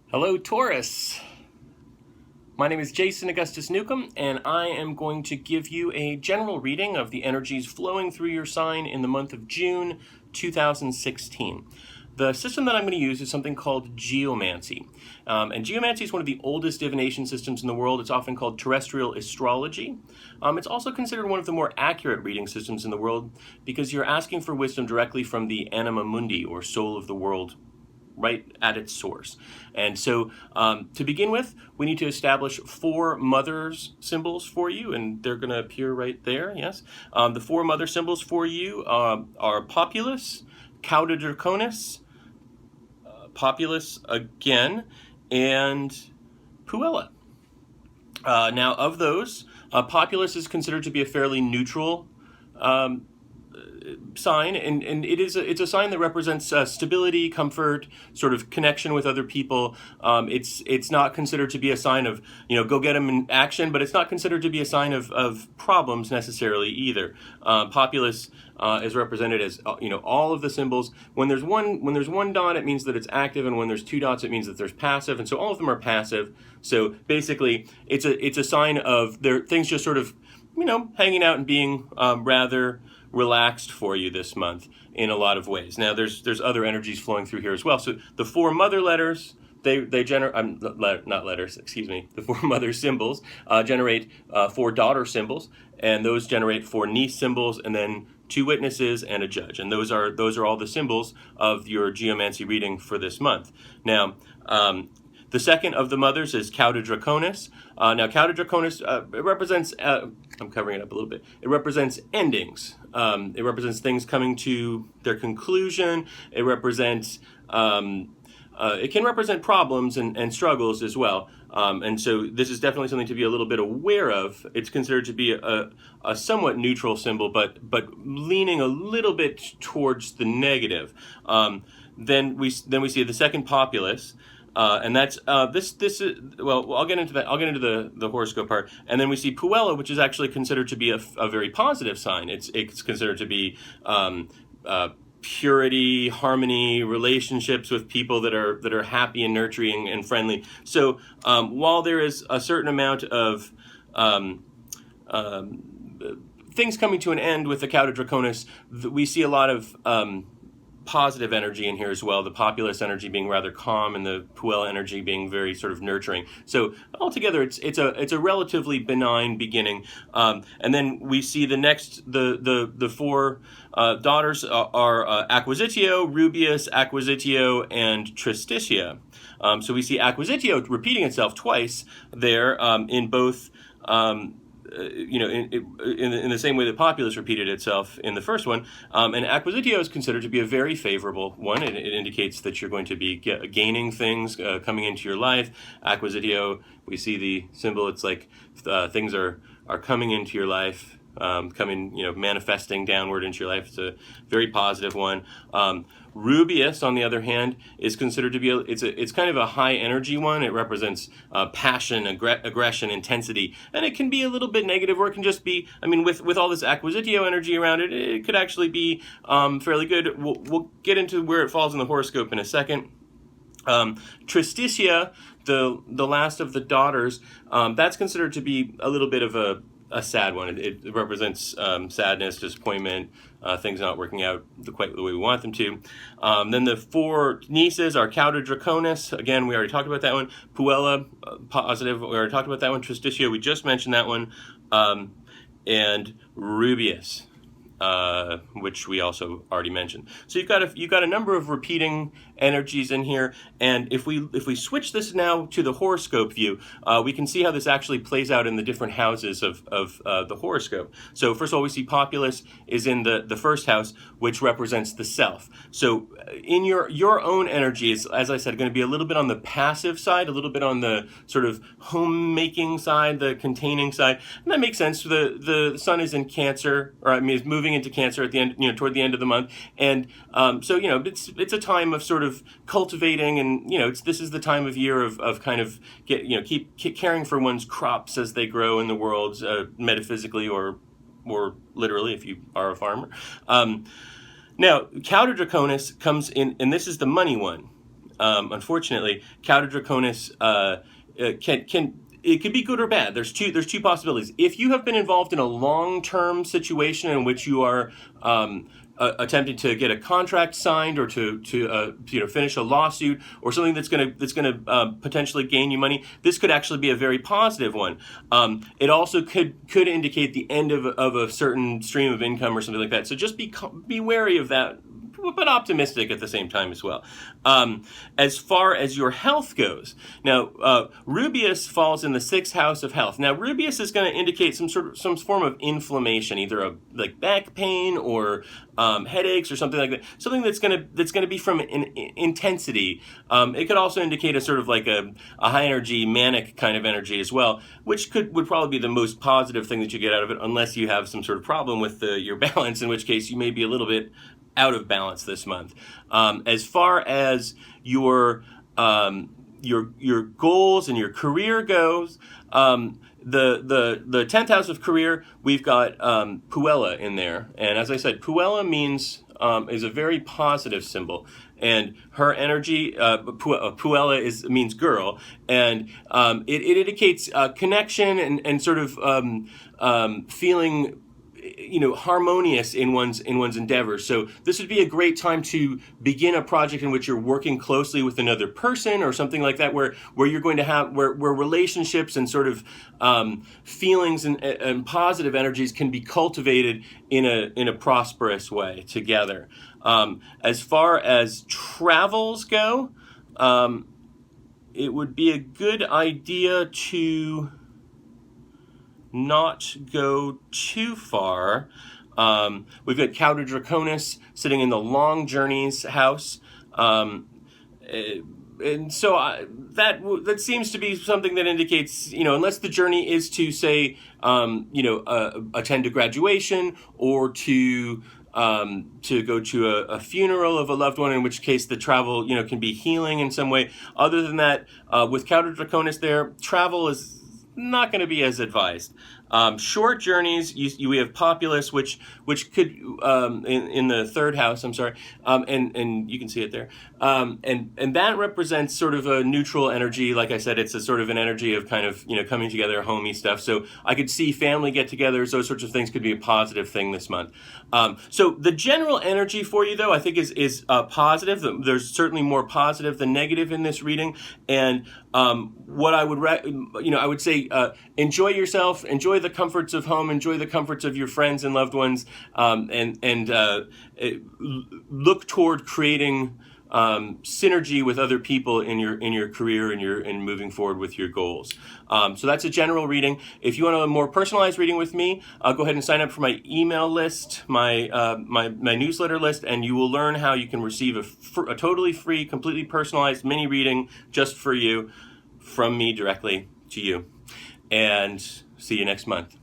Hello, Taurus. My name is Jason Augustus Newcomb, and I am going to give you a general reading of the energies flowing through your sign in the month of June 2016. The system that I'm going to use is something called Geomancy. And Geomancy is one of the oldest divination systems in the world. It's often called Terrestrial Astrology. It's also considered one of the more accurate reading systems in the world because you're asking for wisdom directly from the anima mundi, or soul of the world, right at its source. And so to begin with, we need to establish four mother's symbols for you, and they're going to appear right there, yes. The four mother symbols for you are Populus, Cauda Draconis, Populus again, and Puella. Now, of those, Populus is considered to be a fairly neutral sign, and it's a sign that represents stability, comfort, sort of connection with other people. It's not considered to be a sign of, go get them in action, but it's not considered to be a sign of problems necessarily either. Populus is represented as all of the symbols. When there's one dot, it means that it's active, and when there's two dots, it means that there's passive, and so all of them are passive. So basically, it's a sign of things just sort of hanging out and being rather relaxed for you this month in a lot of ways. Now there's other energies flowing through here as well. So the four mother letters, they generate, not letters, excuse me, the four mother symbols generate four daughter symbols, and those generate four niece symbols, and then two witnesses and a judge. And those are all the symbols of your geomancy reading for this month. Now, the second of the mothers is Cauda Draconis. Now, Cauda Draconis, it represents, I'm covering it up a little bit, it represents endings. It represents things coming to their conclusion. It represents, it can represent problems and struggles as well. And so this is definitely something to be a little bit aware of. It's considered to be a somewhat neutral symbol, but leaning a little bit towards the negative. Then we see the second Populus. And that's this is, well, I'll get into that. I'll get into the horoscope part, and then we see Puella, which is actually considered to be a very positive sign. It's considered to be purity, harmony, relationships with people that are happy and nurturing and friendly. So while there is a certain amount of things coming to an end with the Cauda Draconis, we see a lot of positive energy in here as well, the Populus energy being rather calm and the Puella energy being very sort of nurturing. So altogether, it's a relatively benign beginning. And then we see the four daughters are Acquisitio, Rubius, Acquisitio, and Tristitia. So we see Acquisitio repeating itself twice there in both in the same way that Populus repeated itself in the first one. And Acquisitio is considered to be a very favorable one. It indicates that you're going to be gaining things coming into your life. Acquisitio, we see the symbol, it's like things are coming into your life, manifesting downward into your life. It's a very positive one. Rubius, on the other hand, is considered to be it's kind of a high energy one. It represents passion, aggression, intensity, and it can be a little bit negative, or it can just be, with all this Acquisitio energy around it, it could actually be fairly good. We'll get into where it falls in the horoscope in a second. Tristitia, the last of the daughters, that's considered to be a little bit of a sad one. It represents sadness, disappointment, things not working out quite the way we want them to. Then the four nieces are Cauda Draconis. Again, we already talked about that one. Puella, positive. We already talked about that one. Tristitia, we just mentioned that one. And Rubius, which we also already mentioned. So you've got a number of repeating energies in here, and if we switch this now to the horoscope view, we can see how this actually plays out in the different houses of the horoscope. So first of all, we see Populus is in the first house, which represents the self. So in your own energy is, as I said, going to be a little bit on the passive side, a little bit on the sort of homemaking side, the containing side, and that makes sense. The sun is in Cancer, or is moving into Cancer at the end, toward the end of the month, and so it's a time of sort of cultivating, and this is the time of year of kind of keep caring for one's crops as they grow in the world, metaphysically or literally if you are a farmer. Now, Cauda Draconis comes in, and this is the money one. unfortunately, Cauda Draconis it could be good or bad. There's two possibilities. If you have been involved in a long-term situation in which you are attempting to get a contract signed, or to finish a lawsuit, or something that's gonna potentially gain you money, this could actually be a very positive one. It also could indicate the end of a certain stream of income or something like that. So just be wary of that, but optimistic at the same time as well. As far as your health goes, now Rubeus falls in the 6th house of health. Now Rubeus is going to indicate some form of inflammation, either like back pain or headaches or something like that. Something that's going to be from intensity. It could also indicate a sort of like a high energy, manic kind of energy as well, which would probably be the most positive thing that you get out of it, unless you have some sort of problem with your balance, in which case you may be a little bit out of balance this month. As far as your goals and your career goes, the 10th house of career, we've got Puella in there, and as I said, Puella means is a very positive symbol, and her energy, Puella means girl, and it indicates connection and sort of feeling harmonious in one's endeavors. So this would be a great time to begin a project in which you're working closely with another person or something like that, where you're going to have where relationships and sort of feelings and positive energies can be cultivated in a prosperous way together. As far as travels go, it would be a good idea to not go too far. We've got Cauda Draconis sitting in the long journeys house, and so that seems to be something that indicates, unless the journey is to say, attend a graduation, or to go to a funeral of a loved one, in which case the travel can be healing in some way. Other than that, with Cauda Draconis there, travel is not going to be as advised. Short journeys, we have Populus, which could in the 3rd house. I'm sorry, and you can see it there, and that represents sort of a neutral energy. Like I said, it's a sort of an energy of kind of coming together, homey stuff. So I could see family get-togethers, those sorts of things could be a positive thing this month. So the general energy for you, though, I think is positive. There's certainly more positive than negative in this reading, and what I would I would say, enjoy yourself, enjoy the comforts of home, enjoy the comforts of your friends and loved ones, and look toward creating synergy with other people in your career and moving forward with your goals. So that's a general reading. If you want a more personalized reading with me, go ahead and sign up for my email list, my newsletter list, and you will learn how you can receive a totally free, completely personalized mini reading just for you, from me directly to you. And see you next month.